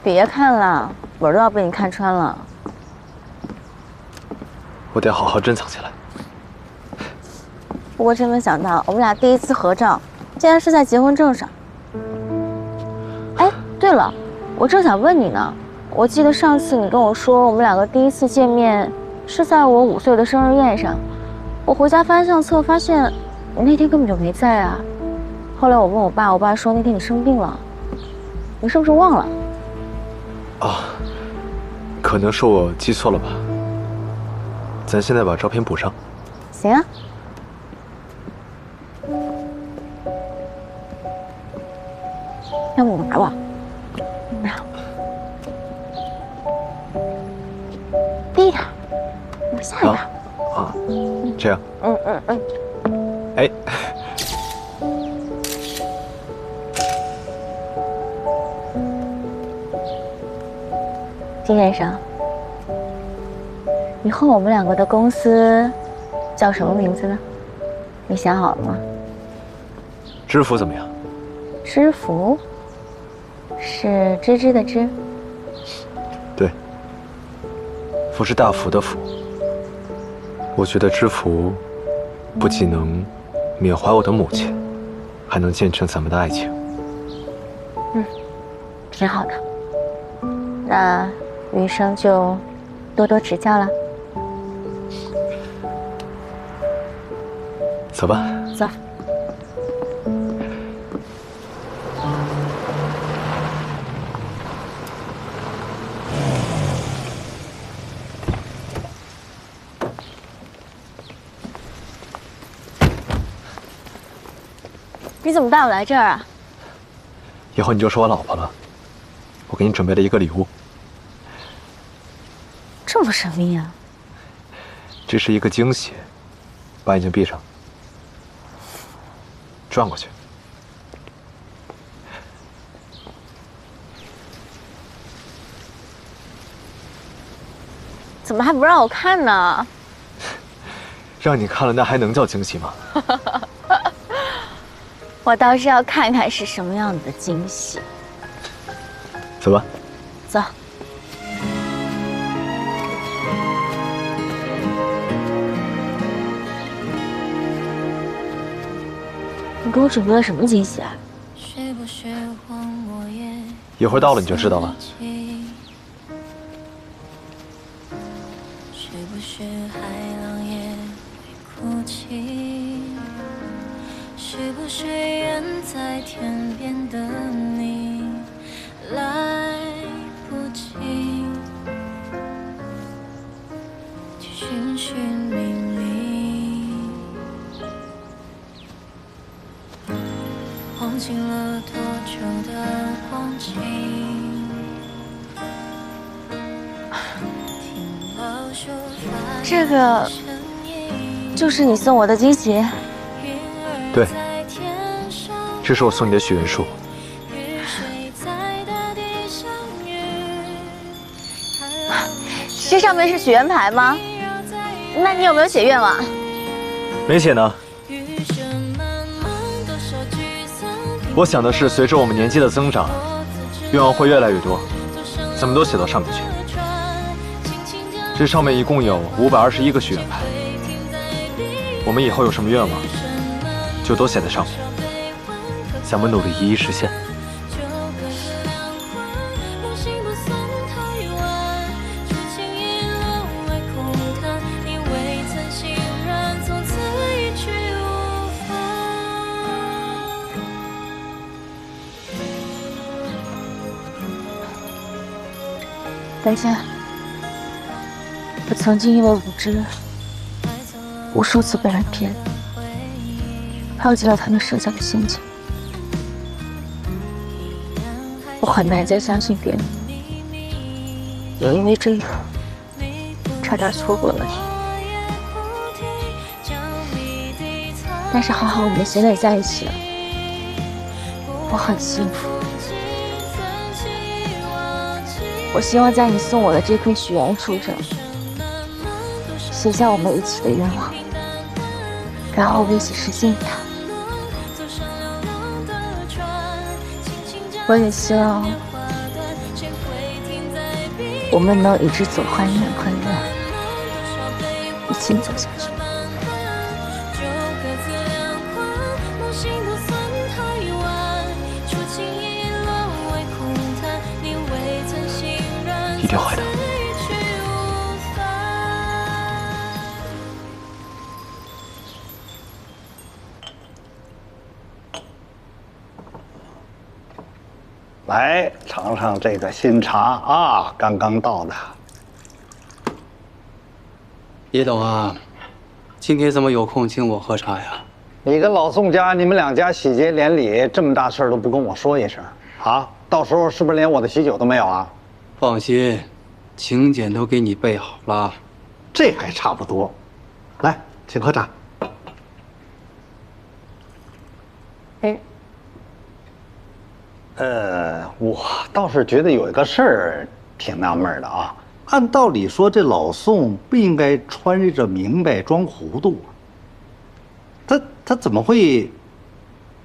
别看了，本都要被你看穿了。我得好好珍藏起来。不过真没想到，我们俩第一次合照，竟然是在结婚证上。哎，对了，我正想问你呢。我记得上次你跟我说，我们两个第一次见面是在我5岁的生日宴上。我回家翻相册，发现你那天根本就没在啊。后来我问我爸，我爸说那天你生病了。你是不是忘了？啊，可能是我记错了吧。咱现在把照片补上。行啊。要不我拿吧。低一点，往下一点。啊，这样。哎，金先生，以后我们两个的公司叫什么名字呢？你想好了吗？知府怎么样？知府是芝芝的芝。对，福是大福的福。我觉得知府不仅能缅怀我的母亲，还能见证咱们的爱情。挺好的。那余生就多多指教了。走吧。走。你怎么带我来这儿啊？以后你就是我老婆了。我给你准备了一个礼物。这么神秘啊！这是一个惊喜，把眼睛闭上，转过去。怎么还不让我看呢？让你看了，那还能叫惊喜吗？我倒是要看看是什么样的惊喜。走吧。走。你给我准备了什么惊喜啊？一会儿到了你就知道了。是不是远在天边的你来不及去寻寻觅觅，忘记了多久的光景，听老树发这个就是你送我的惊喜。对，这是我送你的许愿树。这上面是许愿牌吗？那你有没有写愿望？没写呢。我想的是，随着我们年纪的增长，愿望会越来越多，咱们都写到上面去。这上面一共有521个许愿牌，我们以后有什么愿望，就都写在上面，咱们努力一一实现。等一下，我曾经因为无知，无数次被人骗，抛弃了他们剩下的心情。我很难再相信别人，也因为这个，差点错过了你。但是还好我们现在在一起了，我很幸福。我希望在你送我的这棵许愿树上，写下我们一起的愿望，然后我们一起实现它。我也希望我们能一直走很远很远，一起走下去。一定会的。来尝尝这个新茶啊，刚刚倒的。叶董啊，今天怎么有空请我喝茶呀？你跟老宋家，你们两家喜结连理，这么大事都不跟我说一声啊？到时候是不是连我的喜酒都没有啊？放心，请柬都给你备好了。这还差不多。来，请喝茶。我倒是觉得有一个事儿挺纳闷的啊。按道理说，这老宋不应该穿着明白装糊涂啊。他怎么会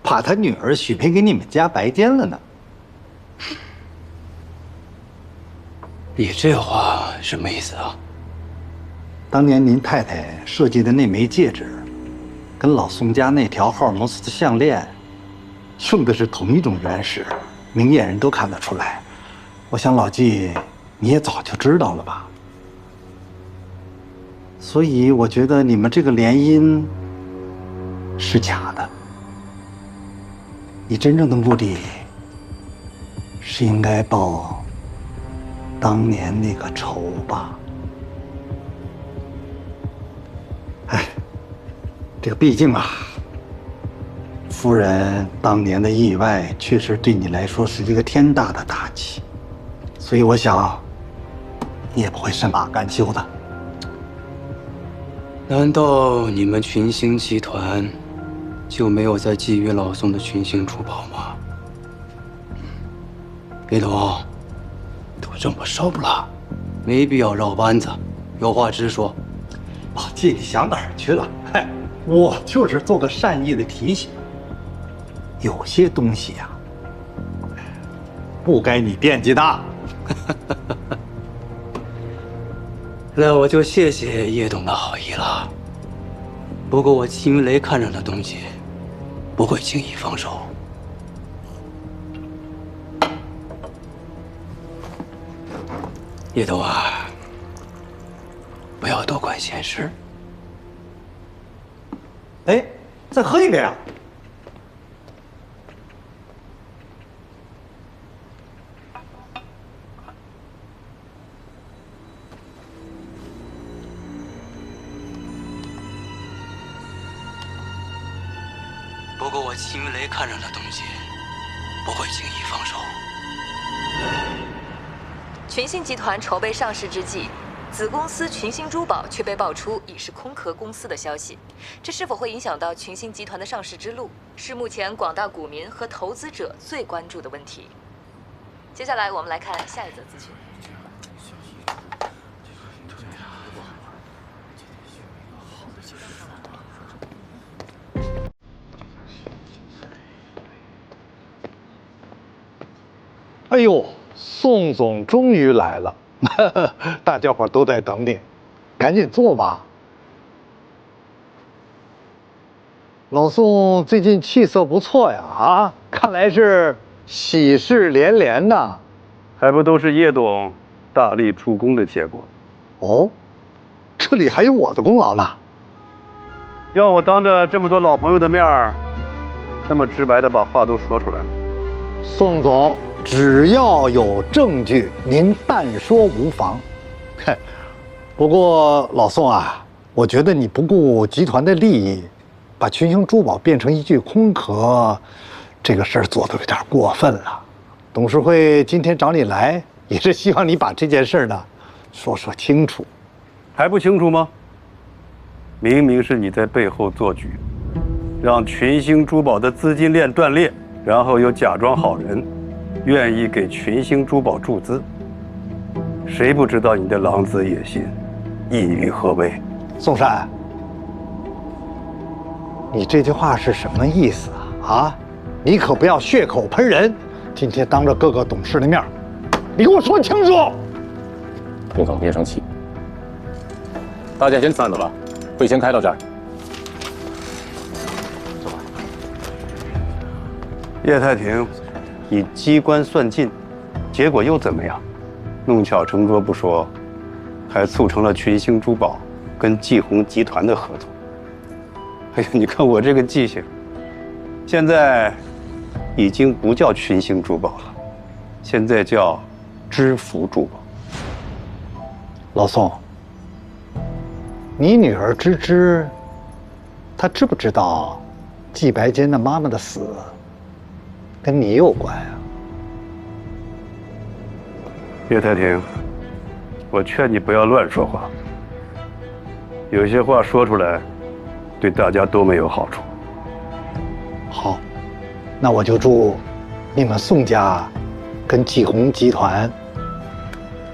把他女儿许配给你们家白奸了呢？你这话什么意思啊？当年您太太设计的那枚戒指，跟老宋家那条荷尔蒙斯的项链，用的是同一种原石，明眼人都看得出来。我想老纪你也早就知道了吧？所以我觉得你们这个联姻是假的。你真正的目的是应该报当年那个仇吧？哎，这个毕竟啊，夫人当年的意外确实对你来说是一个天大的打击，所以我想你也不会善罢甘休的。难道你们群星集团就没有在觊觎老宋的群星珠宝吗？李董，都这么熟了，没必要绕弯子，有话直说。老纪，你想哪儿去了？嗨，我就是做个善意的提醒。有些东西呀，不该你惦记的。那我就谢谢叶董的好意了。不过我秦云雷看上的东西，不会轻易放手。叶董啊，不要多管闲事。哎，再喝一杯啊！不过我秦云雷看上的东西，不会轻易放手。群星集团筹备上市之际，子公司群星珠宝却被爆出已是空壳公司的消息，这是否会影响到群星集团的上市之路，是目前广大股民和投资者最关注的问题。接下来我们来看下一则资讯。哎呦，宋总终于来了，大家伙都在等你，赶紧坐吧。老宋最近气色不错呀，啊，看来是喜事连连呐。还不都是叶董大力助攻的结果？哦，这里还有我的功劳呢。要我当着这么多老朋友的面儿，那么直白的把话都说出来了。宋总，只要有证据，您但说无妨。嘿，不过老宋啊，我觉得你不顾集团的利益，把群星珠宝变成一具空壳，这个事儿做得有点过分了。董事会今天找你来，也是希望你把这件事呢说清楚。还不清楚吗？明明是你在背后做局，让群星珠宝的资金链断裂，然后又假装好人，愿意给群星珠宝注资。谁不知道你的狼子野心，意欲何为？宋山，你这句话是什么意思啊？啊，你可不要血口喷人！今天当着各个董事的面，你给我说清楚！林总别生气，大家先散了吧，会先开到这儿。叶太平，你机关算尽，结果又怎么样？弄巧成拙不说，还促成了群星珠宝跟季红集团的合作。哎呀，你看我这个记性，现在已经不叫群星珠宝了，现在叫知福珠宝。老宋，你女儿芝芝，她知不知道季白坚的妈妈的死跟你有关啊？叶太平，我劝你不要乱说话，有些话说出来，对大家都没有好处。好，那我就祝你们宋家跟季红集团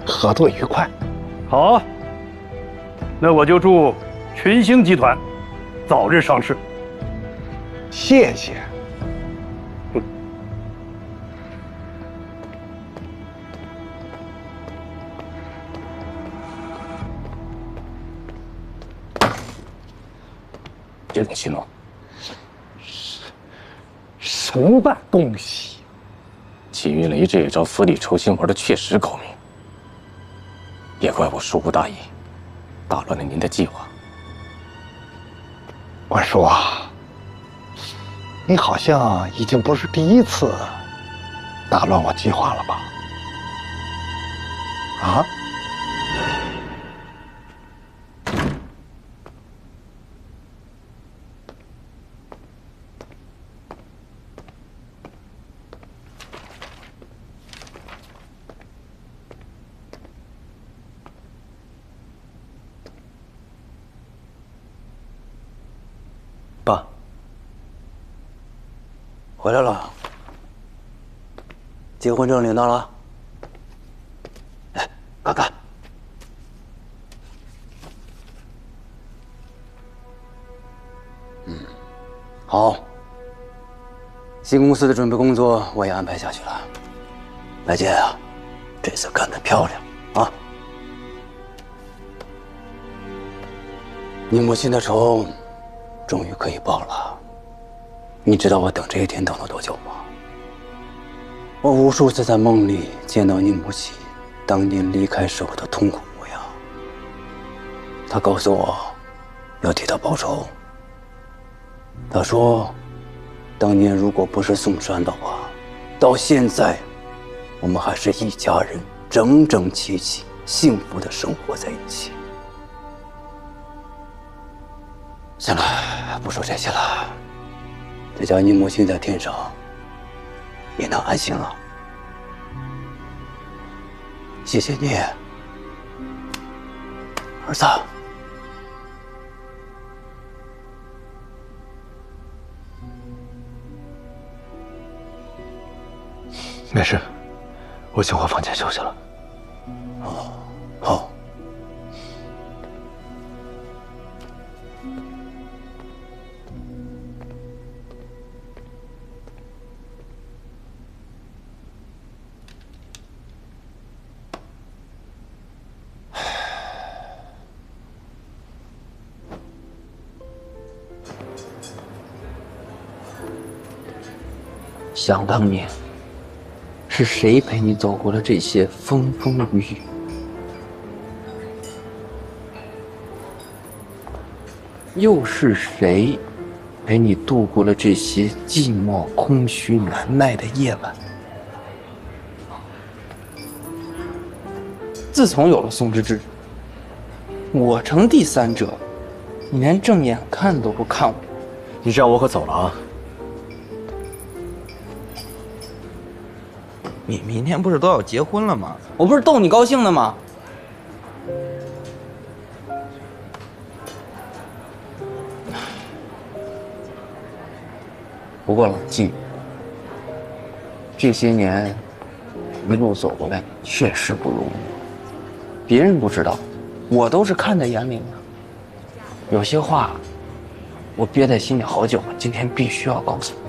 合作愉快。好，那我就祝群星集团早日上市。谢谢。叶总息怒，什么东西？齐云雷这一招死里抽筋玩的确实高明，也怪我疏忽大意，打乱了您的计划。关叔啊，你好像已经不是第一次打乱我计划了吧？啊？爸，回来了，结婚证领到了。来，看看。好。新公司的准备工作我也安排下去了。白健啊，这次干得漂亮啊！你母亲的仇终于可以报了。你知道我等这一天等了多久吗？我无数次在梦里见到你母亲当年离开时候的痛苦模样。她告诉我要替她报仇。她说，当年如果不是宋山的话，到现在我们还是一家人，整整齐齐、幸福的生活在一起。行了，不说这些了。这叫你母亲在天上也能安心了。谢谢你，儿子。没事，我先回房间休息了。好。想当年，是谁陪你走过了这些风风雨雨？又是谁陪你度过了这些寂寞、空虚、难耐的夜晚？自从有了宋之之，我成第三者，你连正眼看都不看我。你这样我可走了啊！你明天不是都要结婚了吗？我不是逗你高兴的吗？不过冷静，这些年一路走过来确实不容易。别人不知道，我都是看在眼里的。有些话我憋在心里好久了，今天必须要告诉你。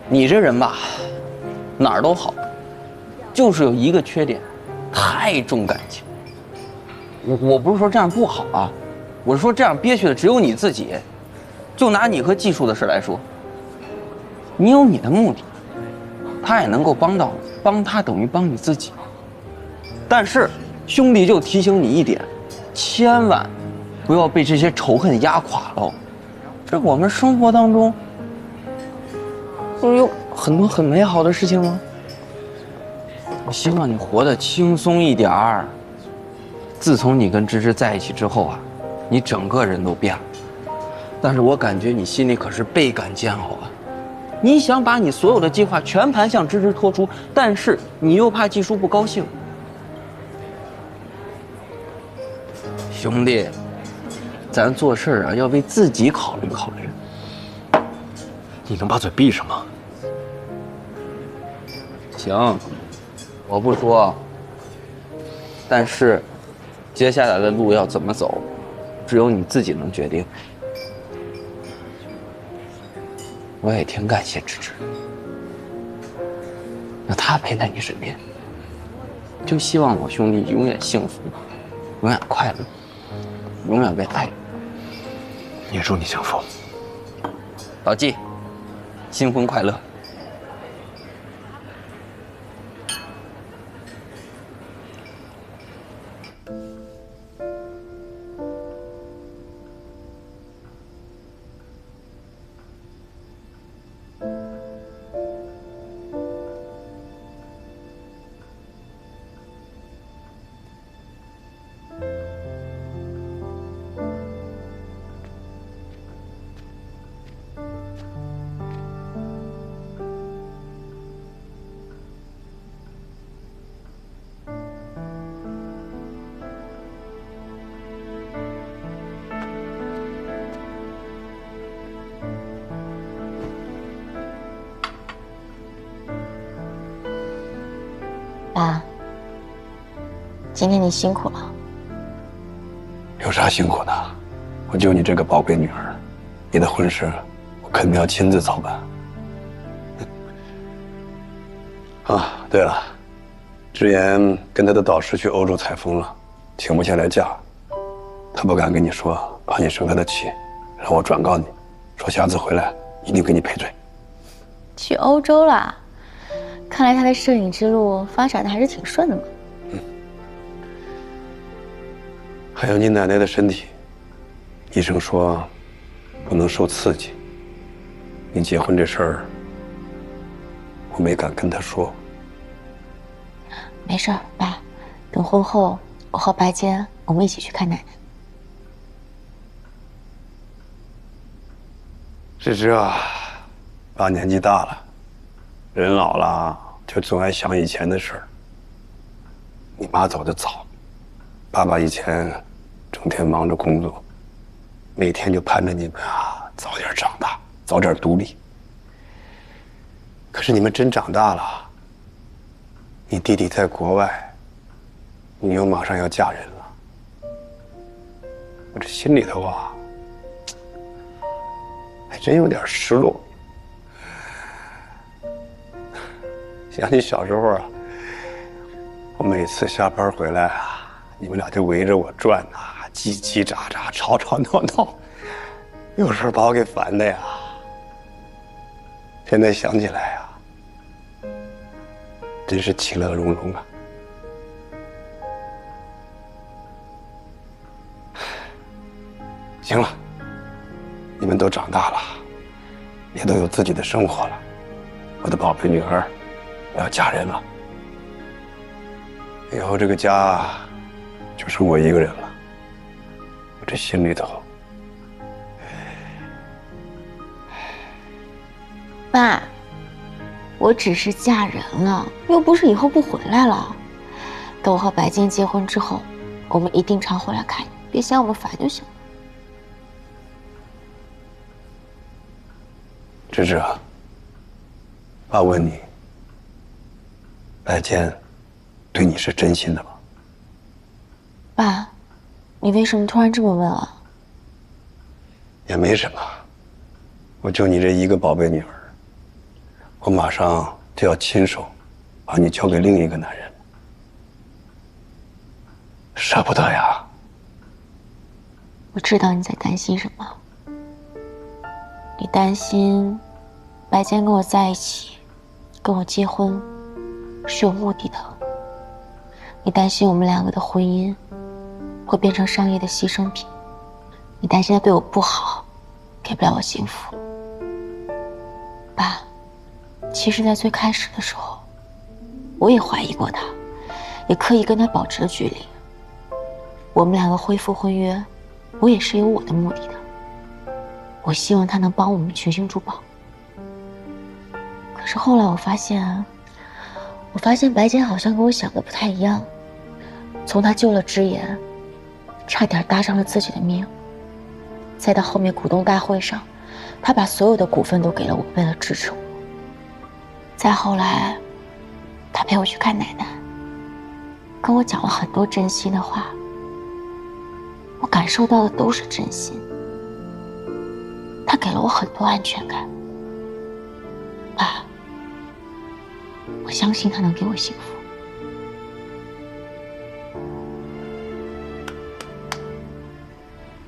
你这人吧，哪儿都好，就是有一个缺点，太重感情。我不是说这样不好啊，我是说这样憋屈的只有你自己。就拿你和技术的事来说，你有你的目的，他也能够帮到你，帮他等于帮你自己。但是兄弟就提醒你一点，千万不要被这些仇恨压垮了。这我们生活当中不是有很多很美好的事情吗？我希望你活得轻松一点儿。自从你跟芝芝在一起之后啊，你整个人都变了。但是我感觉你心里可是倍感煎熬啊！你想把你所有的计划全盘向芝芝托出，但是你又怕季叔不高兴。兄弟，咱做事啊要为自己考虑考虑。你能把嘴闭上吗？行，我不说。但是，接下来的路要怎么走，只有你自己能决定。我也挺感谢芝芝，有她陪在你身边，就希望我兄弟永远幸福，永远快乐，永远被爱。也祝你幸福。老纪，新婚快乐！爸，今天你辛苦了。有啥辛苦的？我就你这个宝贝女儿，你的婚事我肯定要亲自操办。啊，对了，之言跟他的导师去欧洲采风了，请不下来假，他不敢跟你说，怕你生他的气，让我转告你，说下次回来一定给你赔罪。去欧洲啦？看来他的摄影之路发展的还是挺顺的嘛。还有你奶奶的身体，医生说不能受刺激。你结婚这事儿，我没敢跟她说。没事儿，爸，等婚后我和白坚我们一起去看奶奶。芝芝啊，爸年纪大了，人老了就总爱想以前的事儿。你妈走得早，爸爸以前整天忙着工作，每天就盼着你们啊早点长大，早点独立。可是你们真长大了，你弟弟在国外，你又马上要嫁人了，我这心里头啊，还真有点失落。想起小时候啊，我每次下班回来啊，你们俩就围着我转啊，叽叽喳喳，吵吵闹闹，有时候把我给烦的呀。现在想起来啊，真是其乐融融啊。行了，你们都长大了，也都有自己的生活了。我的宝贝女儿要嫁人了，以后这个家就剩我一个人了。我这心里头，爸，我只是嫁人了，又不是以后不回来了。等我和白坚结婚之后，我们一定常回来看你，别嫌我们烦就行了。芝芝啊，爸问你，白坚对你是真心的吗？爸，你为什么突然这么问啊？也没什么，我就你这一个宝贝女儿，我马上就要亲手把你交给另一个男人，舍不得呀。我知道你在担心什么，你担心白坚跟我在一起，跟我结婚是有目的的。你担心我们两个的婚姻会变成商业的牺牲品，你担心他对我不好，给不了我幸福。爸，其实在最开始的时候，我也怀疑过他，也刻意跟他保持了距离。我们两个恢复婚约，我也是有我的目的的。我希望他能帮我们群星珠宝。可是后来我发现白坚好像跟我想的不太一样。从他救了之言，差点搭上了自己的命，再到后面股东大会上，他把所有的股份都给了我，为了支持我。再后来，他陪我去看奶奶，跟我讲了很多真心的话，我感受到的都是真心。他给了我很多安全感。爸，我相信他能给我幸福。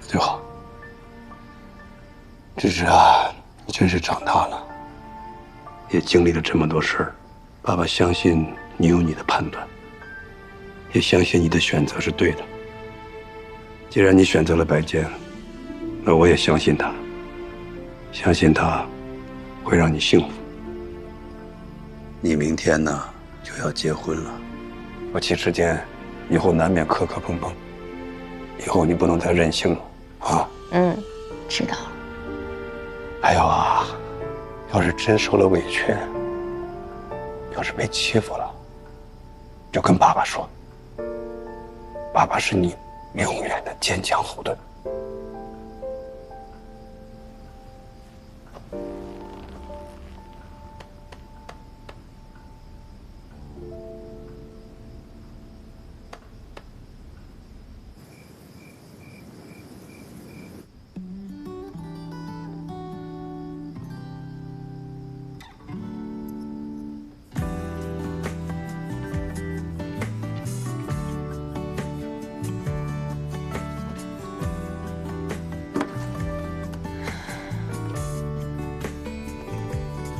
就好。芝芝啊，你真是长大了，也经历了这么多事儿。爸爸相信你有你的判断，也相信你的选择是对的。既然你选择了白坚，那我也相信他，相信他会让你幸福。你明天呢就要结婚了，夫妻之间以后难免磕磕碰碰，以后你不能再任性了啊。知道了。还有啊，要是真受了委屈，要是被欺负了，就跟爸爸说，爸爸是你永远的坚强后盾。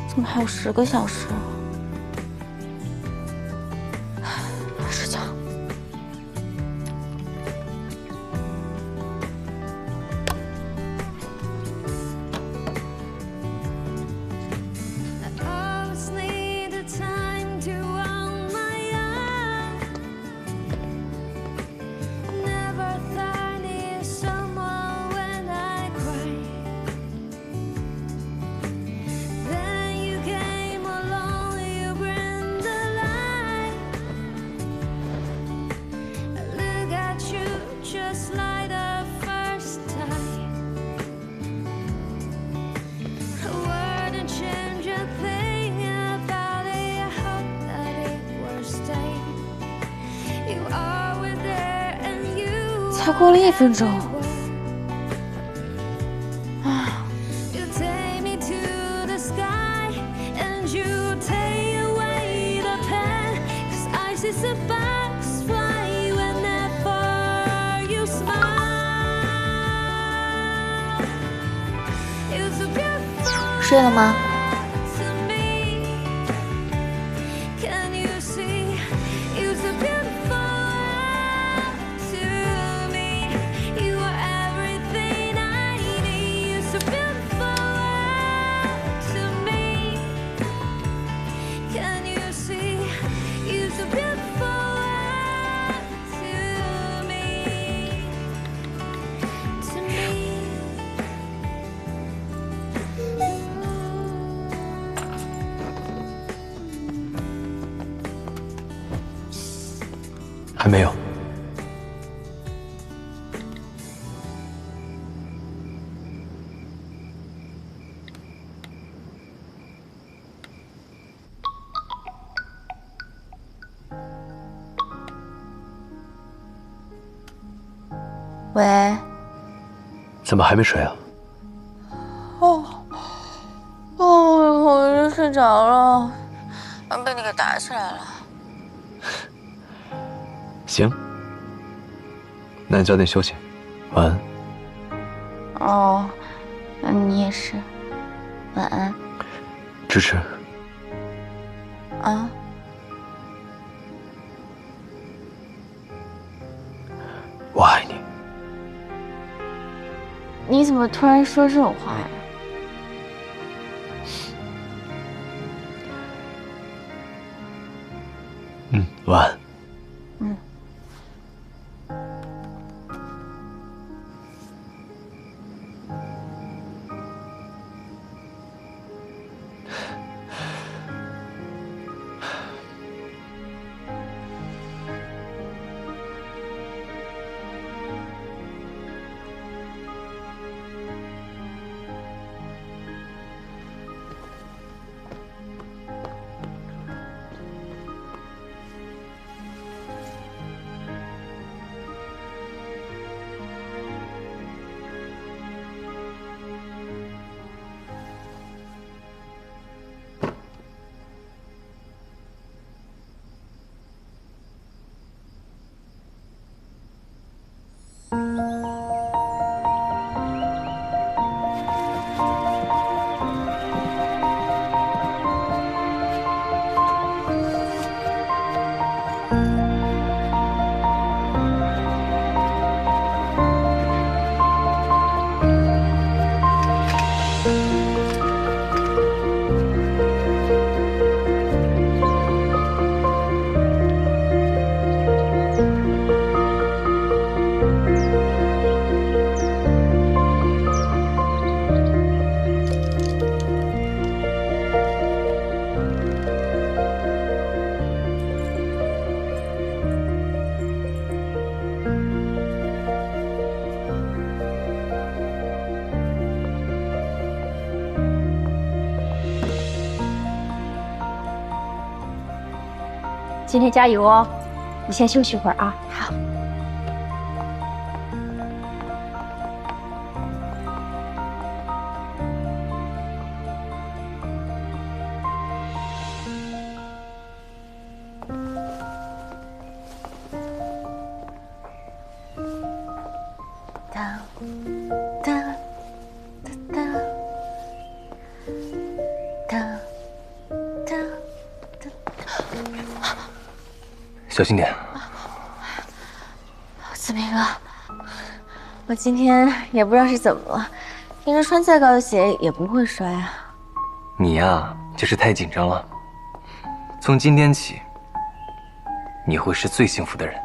怎么还有10个小时？睡觉。才过了1分钟。睡了吗？还没有。喂。怎么还没睡啊？我就睡着了，被你给打起来了。行，那你早点休息，晚安。哦，那你也是，晚安。支持。啊。我爱你。你怎么突然说这种话呀？晚安。今天加油哦！你先休息会儿啊。好。哒哒哒哒哒哒。小心点。子明哥，我今天也不知道是怎么了，平时穿再高的鞋也不会摔啊。你呀，就是太紧张了。从今天起，你会是最幸福的人。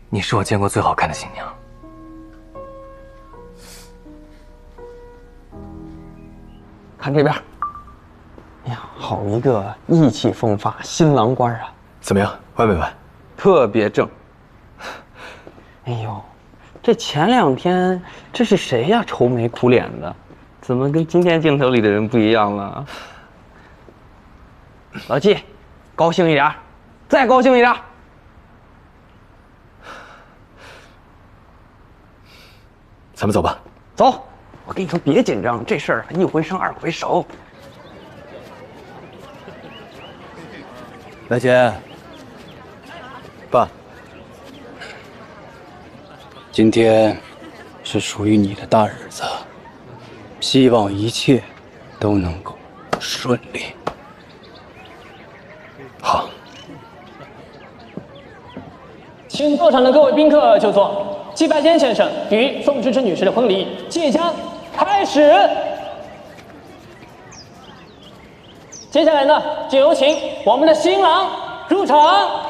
你是我见过最好看的新娘。看这边。哎呀，好一个意气风发新郎官啊！怎么样，歪没歪？特别正。哎呦，这前2天这是谁呀？愁眉苦脸的，怎么跟今天镜头里的人不一样了？老纪，高兴一点，再高兴一点。咱们走吧。走，我跟你说，别紧张，这事儿1回生2回熟。白姐，爸，今天是属于你的大日子，希望一切都能够顺利。好。请到场的各位宾客就座。季拜坚先生与宋芝芝女士的婚礼即将开始。接下来呢，就有请我们的新郎入场。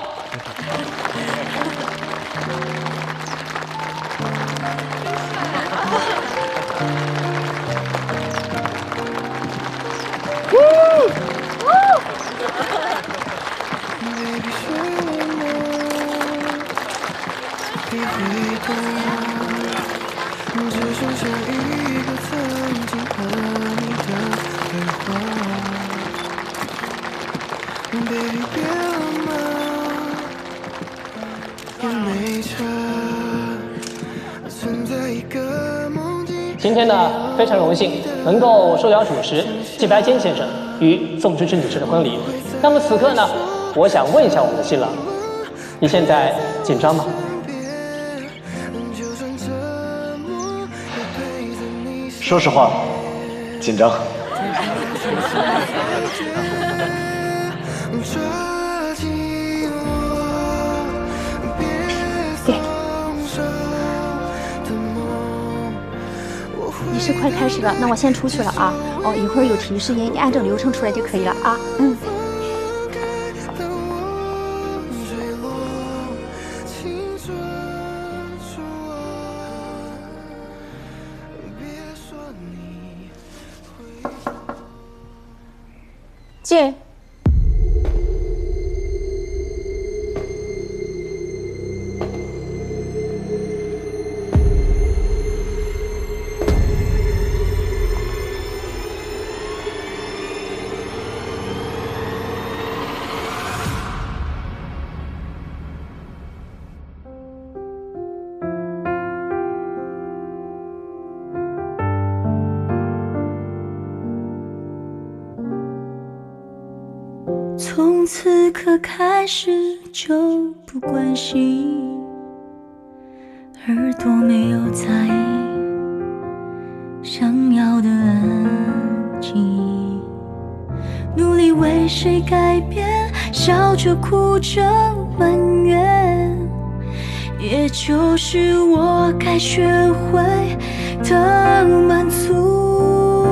请今天呢，非常荣幸能够受邀主持季白坚先生与宋芝芝女士的婚礼。那么此刻呢，我想问一下我们的新郎，你现在紧张吗？说实话，紧张。仪式快开始了，那我先出去了啊。哦，一会儿有提示音，你按照流程出来就可以了啊。嗯。进。从此刻开始就不关心，耳朵没有在意，想要的安静，努力为谁改变，笑着哭着埋怨，也就是我该学会的满足。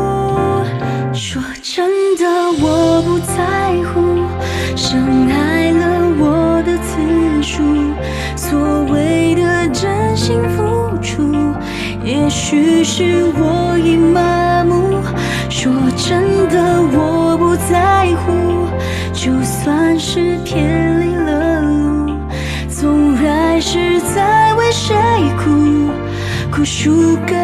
说真的，我不在乎伤害了我的次数，所谓的真心付出，也许是我已麻木。说真的，我不在乎，就算是偏离了路，纵然是在为谁哭，哭输给